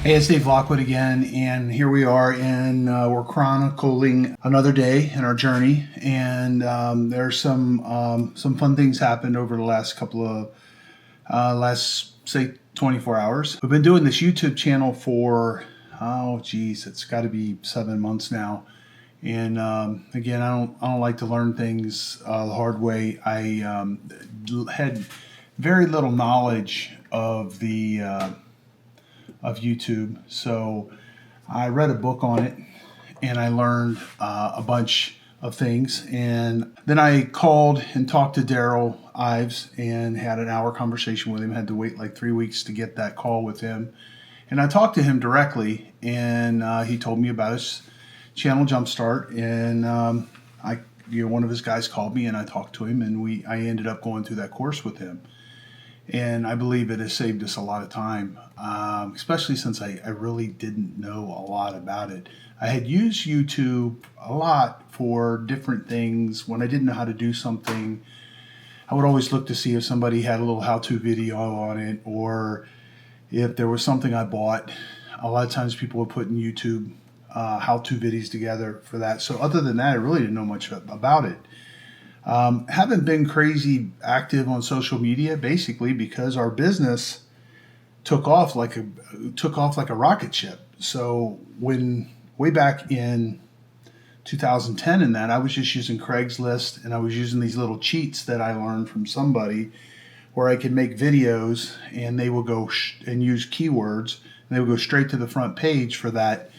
Hey, it's Dave Lockwood again, and here we are, and we're chronicling another day in our journey. And there's some fun things happened over the last couple of say 24 hours. We've been doing this YouTube channel for it's got to be 7 months now. And again, I don't like to learn things the hard way. I had very little knowledge of the of YouTube. So I read a book on it and I learned a bunch of things. And then I called and talked to Derral Ives and had an hour conversation with him. Had to wait like 3 weeks to get that call with him. And I talked to him directly, and he told me about his channel Jumpstart. And one of his guys called me and I talked to him, and I ended up going through that course with him. And I believe it has saved us a lot of time, especially since I really didn't know a lot about it. I had used YouTube a lot for different things. When I didn't know how to do something, I would always look to see if somebody had a little how-to video on it, or if there was something I bought. A lot of times people would put in YouTube how-to videos together for that. So other than that, I really didn't know much about it. Haven't been crazy active on social media, basically because our business took off like a rocket ship. So way back in 2010 and that, I was just using Craigslist, and I was using these little cheats that I learned from somebody where I could make videos, and they will go and use keywords, and they would go straight to the front page for that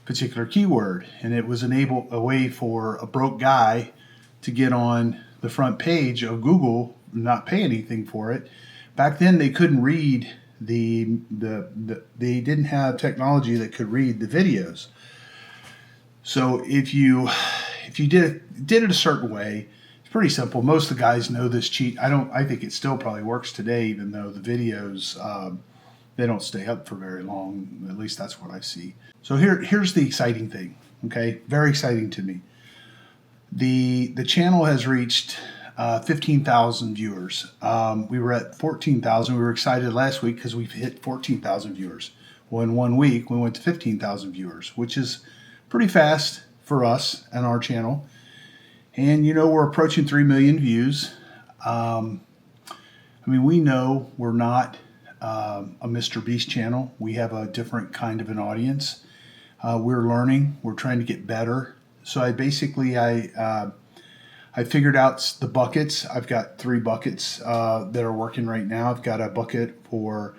particular keyword. And it was a way for a broke guy to get on the front page of Google, not pay anything for it. Back then they couldn't read they didn't have technology that could read the videos. So if you did it a certain way, it's pretty simple. Most of the guys know this cheat. I think it still probably works today, even though the videos they don't stay up for very long. At least that's what I see. So here's the exciting thing. Okay, very exciting to me. The channel has reached 15,000 viewers. We were at 14,000. We were excited last week because we've hit 14,000 viewers. Well, in 1 week, we went to 15,000 viewers, which is pretty fast for us and our channel. And, we're approaching 3 million views. We know we're not a Mr. Beast channel. We have a different kind of an audience. We're learning. We're trying to get better. So I figured out the buckets. I've got 3 buckets that are working right now. I've got a bucket for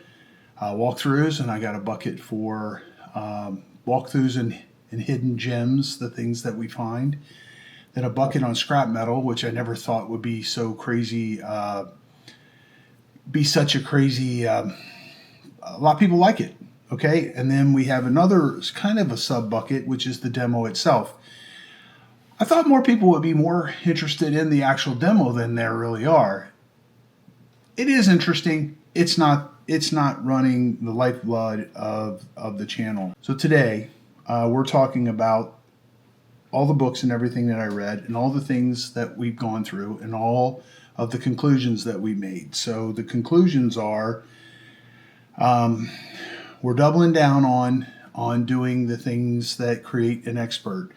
walkthroughs, and I got a bucket for walkthroughs and hidden gems, the things that we find. Then a bucket on scrap metal, which I never thought would be so crazy, be such a crazy, a lot of people like it. Okay, and then we have another kind of a sub bucket, which is the demo itself. I thought more people would be more interested in the actual demo than there really are. It is interesting. It's not running the lifeblood of the channel. So today we're talking about all the books and everything that I read, and all the things that we've gone through, and all of the conclusions that we made. So the conclusions are we're doubling down on doing the things that create an expert.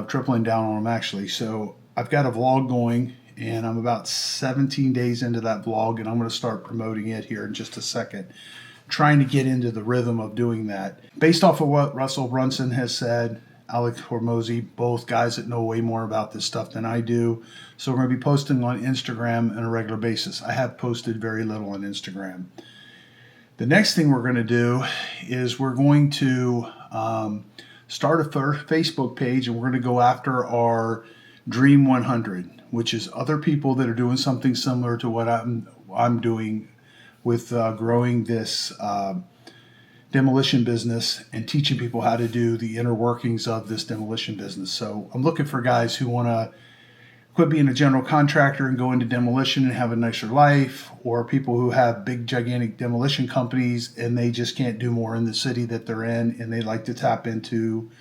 Tripling down on them, actually. So I've got a vlog going, and I'm about 17 days into that vlog, and I'm going to start promoting it here in just a second, trying to get into the rhythm of doing that. Based off of what Russell Brunson has said, Alex Hormozy, both guys that know way more about this stuff than I do. So we're going to be posting on Instagram on a regular basis. I have posted very little on Instagram. The next thing we're going to do is we're going to start a Facebook page, and we're going to go after our Dream 100, which is other people that are doing something similar to what I'm doing with growing this demolition business and teaching people how to do the inner workings of this demolition business. So I'm looking for guys who want to quit being a general contractor and go into demolition and have a nicer life, or people who have big gigantic demolition companies and they just can't do more in the city that they're in, and they like to tap into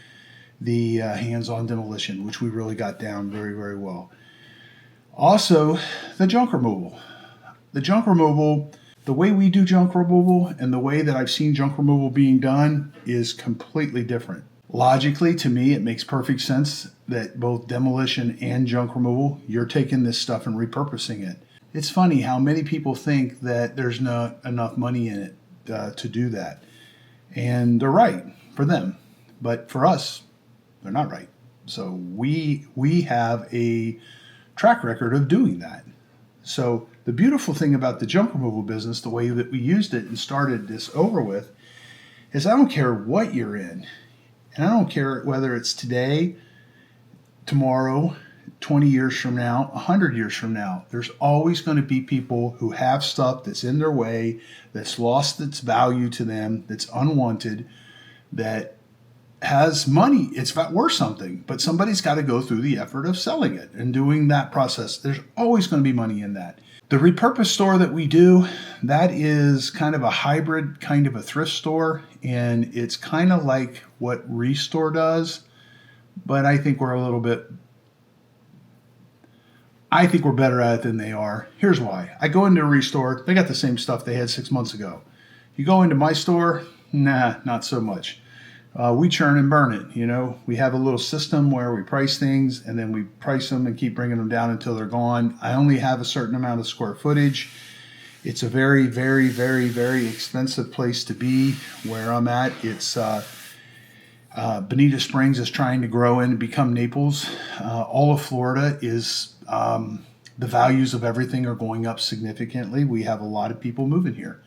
the hands-on demolition, which we really got down very, very well. Also, the junk removal. The junk removal the way we do junk removal and the way that I've seen junk removal being done is completely different. Logically, to me, it makes perfect sense that both demolition and junk removal, you're taking this stuff and repurposing it. It's funny how many people think that there's not enough money in it to do that. And they're right for them. But for us, they're not right. So we have a track record of doing that. So the beautiful thing about the junk removal business, the way that we used it and started this over with, is I don't care what you're in. And I don't care whether it's today, tomorrow, 20 years from now, 100 years from now. There's always going to be people who have stuff that's in their way, that's lost its value to them, that's unwanted, that has money. It's worth something, but somebody's got to go through the effort of selling it and doing that process. There's always going to be money in that. The repurpose store that we do, that is kind of a hybrid, kind of a thrift store, and it's kind of like what Restore does, but I think we're better at it than they are. Here's why. I go into a Restore, they got the same stuff they had 6 months ago. You go into my store, nah, not so much. We churn and burn it. You know, we have a little system where we price things and then we price them and keep bringing them down until they're gone. I only have a certain amount of square footage. It's a very, very, very, very expensive place to be where I'm at. It's Bonita Springs is trying to grow and become Naples. All of Florida is, the values of everything are going up significantly. We have a lot of people moving here.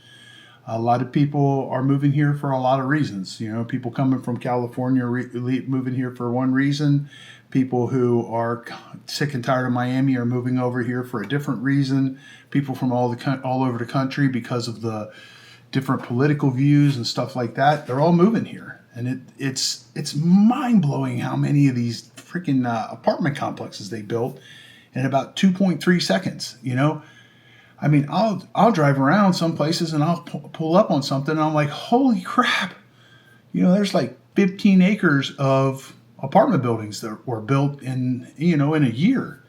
A lot of people are moving here for a lot of reasons. You know, people coming from California moving here for one reason. People who are sick and tired of Miami are moving over here for a different reason. People from all over the country because of the different political views and stuff like that. They're all moving here, and it's mind blowing how many of these freaking apartment complexes they built in about 2.3 seconds. You know. I mean, I'll drive around some places and I'll pull up on something and I'm like, holy crap. You know, there's like 15 acres of apartment buildings that were built in a year.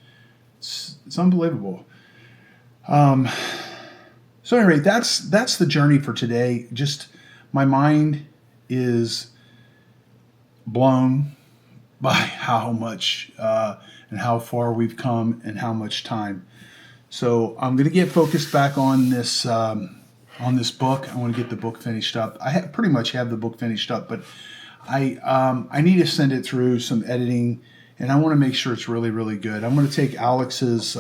It's unbelievable. So anyway, that's the journey for today. Just my mind is blown by how much and how far we've come and how much time. So I'm going to get focused back on this book. I want to get the book finished up. I pretty much have the book finished up, but I need to send it through some editing, and I want to make sure it's really, really good. I'm going to take Alex's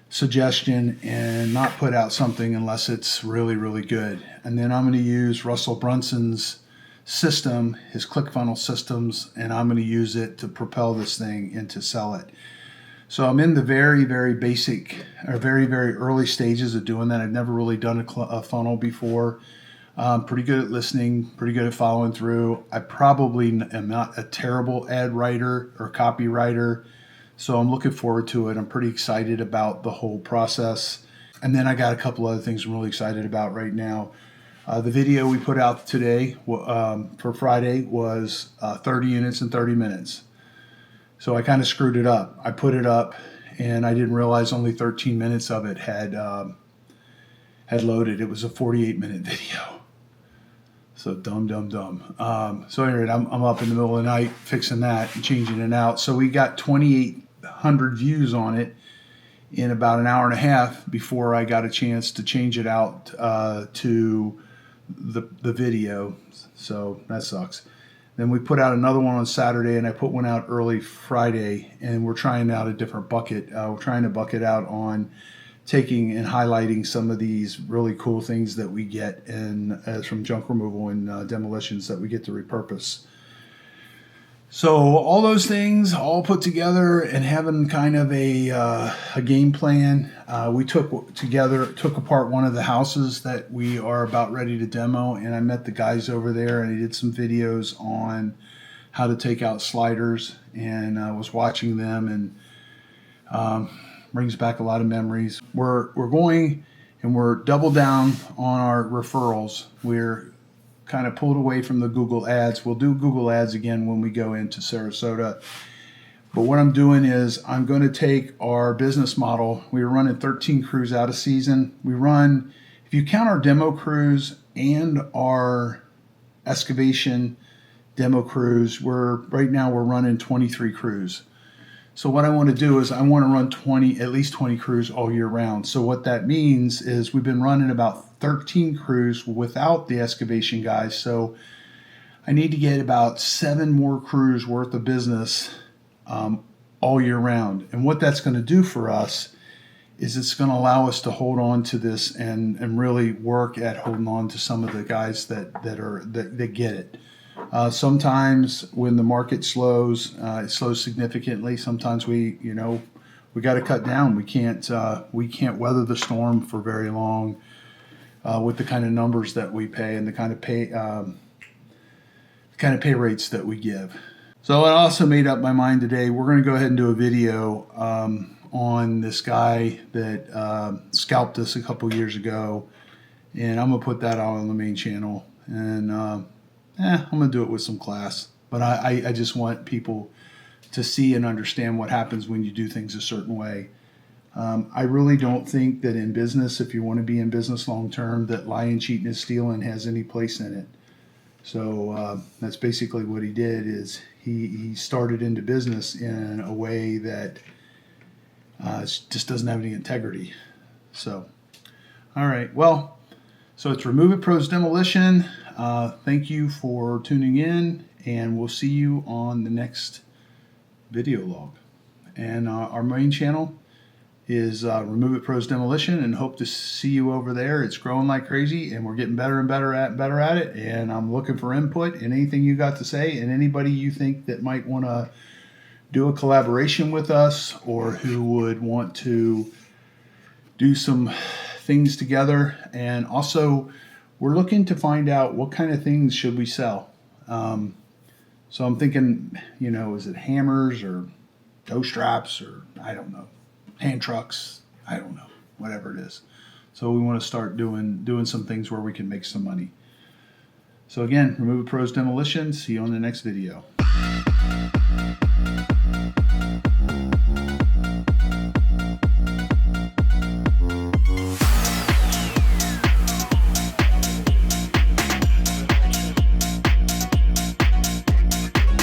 suggestion and not put out something unless it's really, really good. And then I'm going to use Russell Brunson's system, his ClickFunnels systems, and I'm going to use it to propel this thing and to sell it. So I'm in the very, very basic or very, very early stages of doing that. I've never really done a funnel before. Pretty good at listening, pretty good at following through. I probably am not a terrible ad writer or copywriter, so I'm looking forward to it. I'm pretty excited about the whole process. And then I got a couple other things I'm really excited about right now. The video we put out today for Friday was 30 units in 30 minutes. So I kind of screwed it up. I put it up and I didn't realize only 13 minutes of it had loaded. It was a 48-minute video. So dumb. So anyway, I'm up in the middle of the night fixing that and changing it out. So we got 2,800 views on it in about an hour and a half before I got a chance to change it out to the video. So that sucks. Then we put out another one on Saturday, and I put one out early Friday, and we're trying out a different bucket. We're trying to bucket out on taking and highlighting some of these really cool things that we get from junk removal and demolitions that we get to repurpose. So all those things all put together and having kind of a game plan. We took apart one of the houses that we are about ready to demo, and I met the guys over there and I did some videos on how to take out sliders, and I was watching them, and brings back a lot of memories. We're going and we're double down on our referrals. We're kind of pulled away from the Google ads. We'll do Google ads again when we go into Sarasota. But what I'm doing is I'm going to take our business model. We were running 13 crews out of season. We run, if you count our demo crews and our excavation demo crews, right now we're running 23 crews. So what I want to do is I want to run at least 20 crews all year round. So what that means is we've been running about 13 crews without the excavation guys. So I need to get about 7 more crews worth of business all year round. And what that's going to do for us is it's going to allow us to hold on to this and really work at holding on to some of the guys that get it. Sometimes when the market slows, it slows significantly. Sometimes we got to cut down. We can't weather the storm for very long with the kind of numbers that we pay and the kind of pay rates that we give. So I also made up my mind today. We're going to go ahead and do a video on this guy that scalped us a couple years ago, and I'm going to put that out on the main channel. And I'm going to do it with some class. But I just want people to see and understand what happens when you do things a certain way. I really don't think that in business, if you want to be in business long term, that lying, cheating, and stealing has any place in it. So that's basically what he did. Is he started into business in a way that just doesn't have any integrity. So, all right, well, so it's Remove It Pros Demolition. Thank you for tuning in, and we'll see you on the next video log. And our main channel is Remove It Pros Demolition, and hope to see you over there. It's growing like crazy, and we're getting better and better at it. And I'm looking for input and anything you got to say, and anybody you think that might want to do a collaboration with us, or who would want to do some things together. And also, we're looking to find out what kind of things should we sell. So I'm thinking, is it hammers or toe straps, or I don't know, hand trucks, I don't know, whatever it is. So we want to start doing some things where we can make some money. So again, Remove It Pros Demolition. See you on the next video.